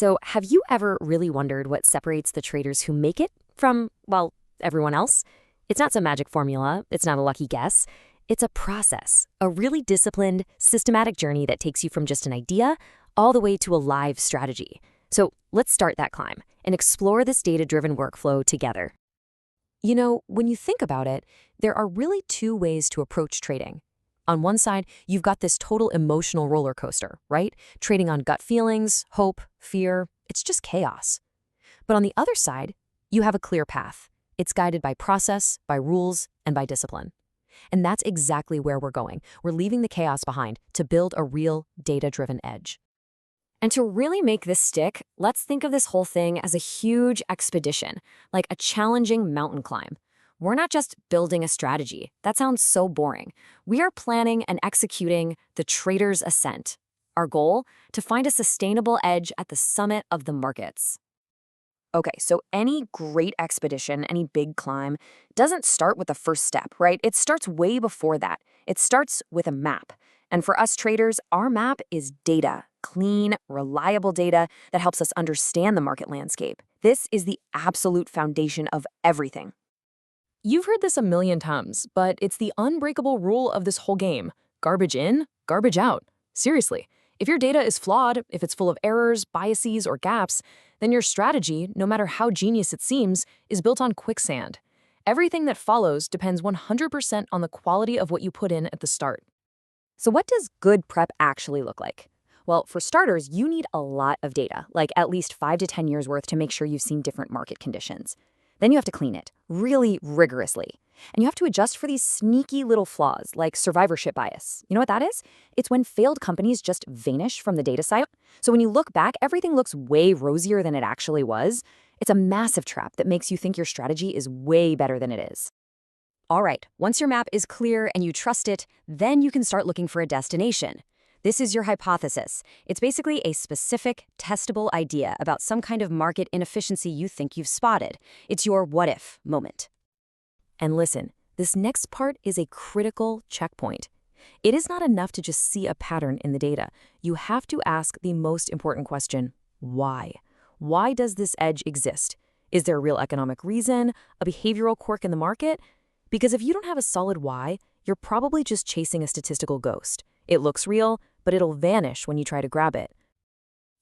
So, have you ever really wondered what separates the traders who make it from, well, everyone else? It's not some magic formula, it's not a lucky guess. It's a process, a really disciplined, systematic journey that takes you from just an idea all the way to a live strategy. So, let's start that climb and explore this data-driven workflow together. You know, when you think about it, there are really two ways to approach trading. On one side, you've got this total emotional roller coaster, right? Trading on gut feelings, hope, fear, it's just chaos. But on the other side, you have a clear path. It's guided by process, by rules, and by discipline. And that's exactly where we're going. We're leaving the chaos behind to build a real data-driven edge. And to really make this stick, let's think of this whole thing as a huge expedition, like a challenging mountain climb. We're not just building a strategy. That sounds so boring. We are planning and executing the trader's ascent. Our goal? To find a sustainable edge at the summit of the markets. Okay, so any great expedition, any big climb, doesn't start with the first step, right? It starts way before that. It starts with a map. And for us traders, our map is data, clean, reliable data that helps us understand the market landscape. This is the absolute foundation of everything. You've heard this a million times, but it's the unbreakable rule of this whole game. Garbage in, garbage out. Seriously, if your data is flawed, if it's full of errors, biases, or gaps, then your strategy, no matter how genius it seems, is built on quicksand. Everything that follows depends 100% on the quality of what you put in at the start. So what does good prep actually look like? Well, for starters, you need a lot of data, like at least 5 to 10 years worth to make sure you've seen different market conditions. Then you have to clean it, really rigorously. And you have to adjust for these sneaky little flaws, like survivorship bias. You know what that is? It's when failed companies just vanish from the data set. So when you look back, everything looks way rosier than it actually was. It's a massive trap that makes you think your strategy is way better than it is. All right, once your map is clear and you trust it, then you can start looking for a destination. This is your hypothesis. It's basically a specific, testable idea about some kind of market inefficiency you think you've spotted. It's your what-if moment. And listen, this next part is a critical checkpoint. It is not enough to just see a pattern in the data. You have to ask the most important question, why? Why does this edge exist? Is there a real economic reason, a behavioral quirk in the market? Because if you don't have a solid why, you're probably just chasing a statistical ghost. It looks real, but it'll vanish when you try to grab it.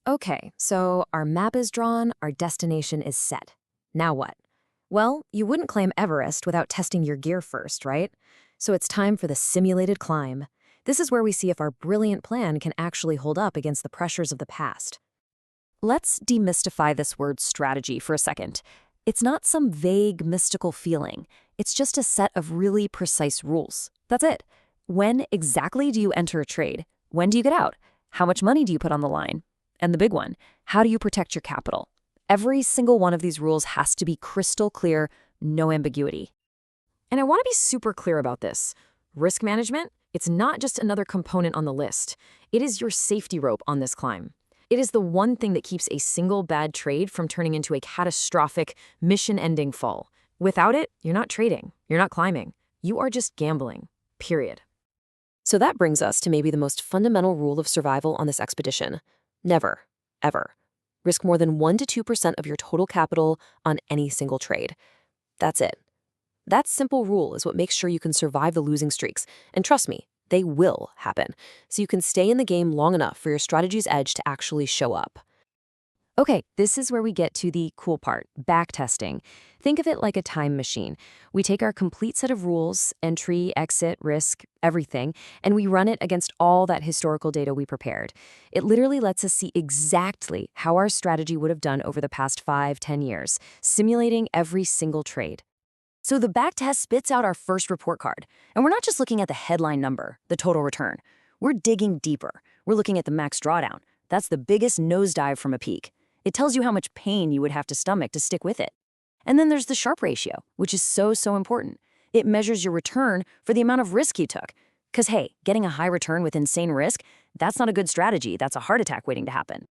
Okay, so our map is drawn, our destination is set. Now what? Well, you wouldn't climb Everest without testing your gear first, right? So it's time for the simulated climb. This is where we see if our brilliant plan can actually hold up against the pressures of the past. Let's demystify this word strategy for a second. It's not some vague, mystical feeling. It's just a set of really precise rules. That's it. When exactly do you enter a trade? When do you get out? How much money do you put on the line? And the big one, how do you protect your capital? Every single one of these rules has to be crystal clear, no ambiguity. And I want to be super clear about this. Risk management, it's not just another component on the list. It is your safety rope on this climb. It is the one thing that keeps a single bad trade from turning into a catastrophic, mission-ending fall. Without it, you're not trading, you're not climbing. You are just gambling, period. So that brings us to maybe the most fundamental rule of survival on this expedition. Never, ever, risk more than 1 to 2% of your total capital on any single trade. That's it. That simple rule is what makes sure you can survive the losing streaks. And trust me, they will happen. So you can stay in the game long enough for your strategy's edge to actually show up. Okay, this is where we get to the cool part, backtesting. Think of it like a time machine. We take our complete set of rules, entry, exit, risk, everything, and we run it against all that historical data we prepared. It literally lets us see exactly how our strategy would have done over the past 5-10 years, simulating every single trade. So the backtest spits out our first report card, and we're not just looking at the headline number, the total return. We're digging deeper. We're looking at the max drawdown. That's the biggest nosedive from a peak. It tells you how much pain you would have to stomach to stick with it. And then there's the Sharpe ratio, which is so important. It measures your return for the amount of risk you took. Because hey, getting a high return with insane risk, that's not a good strategy, that's a heart attack waiting to happen.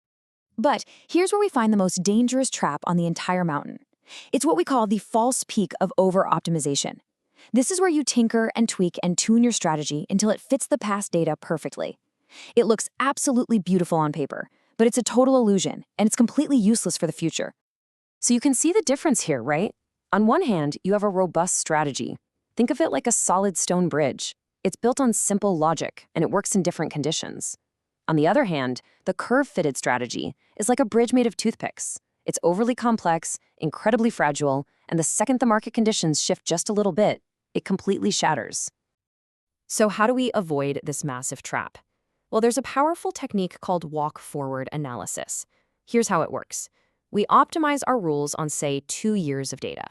But here's where we find the most dangerous trap on the entire mountain. It's what we call the false peak of over-optimization. This is where you tinker and tweak and tune your strategy until it fits the past data perfectly. It looks absolutely beautiful on paper, but it's a total illusion, and it's completely useless for the future. So you can see the difference here, right? On one hand, you have a robust strategy. Think of it like a solid stone bridge. It's built on simple logic, and it works in different conditions. On the other hand, the curve-fitted strategy is like a bridge made of toothpicks. It's overly complex, incredibly fragile, and the second the market conditions shift just a little bit, it completely shatters. So how do we avoid this massive trap? Well, there's a powerful technique called walk-forward analysis. Here's how it works. We optimize our rules on, say, 2 years of data.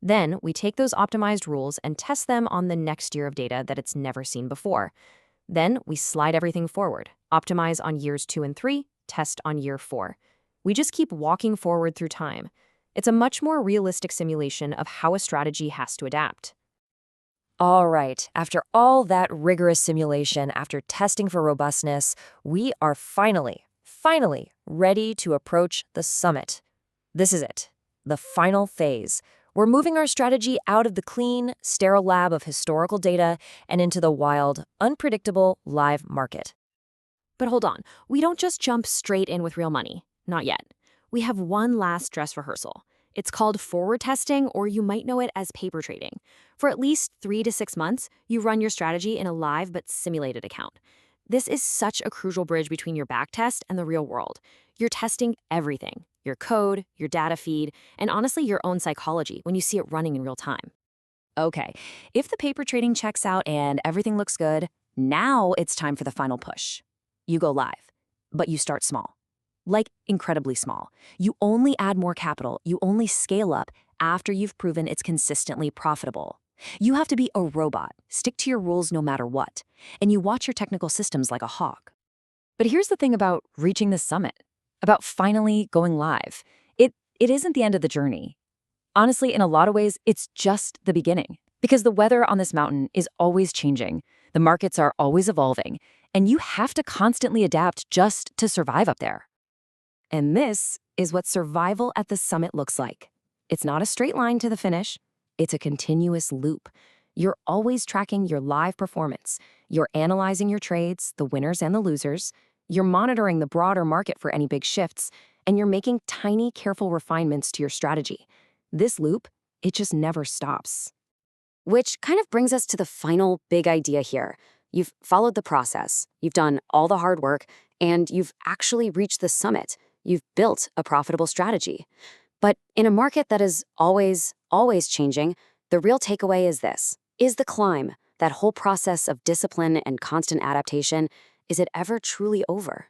Then we take those optimized rules and test them on the next year of data that it's never seen before. Then we slide everything forward, optimize on years 2 and 3, test on year 4. We just keep walking forward through time. It's a much more realistic simulation of how a strategy has to adapt. All right, after all that rigorous simulation, after testing for robustness, we are finally ready to approach the summit. This is it, the final phase. We're moving our strategy out of the clean, sterile lab of historical data and into the wild, unpredictable live market. But hold on, we don't just jump straight in with real money. Not yet. We have one last dress rehearsal. It's called forward testing, or you might know it as paper trading. For at least 3 to 6 months, you run your strategy in a live but simulated account. This is such a crucial bridge between your backtest and the real world. You're testing everything, your code, your data feed, and honestly your own psychology when you see it running in real time. Okay, if the paper trading checks out and everything looks good, now it's time for the final push. You go live, but you start small. Like incredibly small. You only add more capital, you only scale up after you've proven it's consistently profitable. You have to be a robot, stick to your rules no matter what, and you watch your technical systems like a hawk. But here's the thing about reaching the summit, about finally going live. It isn't the end of the journey. Honestly, in a lot of ways, it's just the beginning. Because the weather on this mountain is always changing, the markets are always evolving, and you have to constantly adapt just to survive up there. And this is what survival at the summit looks like. It's not a straight line to the finish. It's a continuous loop. You're always tracking your live performance. You're analyzing your trades, the winners and the losers. You're monitoring the broader market for any big shifts. And you're making tiny, careful refinements to your strategy. This loop, it just never stops. Which kind of brings us to the final big idea here. You've followed the process, you've done all the hard work, and you've actually reached the summit. You've built a profitable strategy. But in a market that is always changing, the real takeaway is this. Is the climb, that whole process of discipline and constant adaptation, is it ever truly over?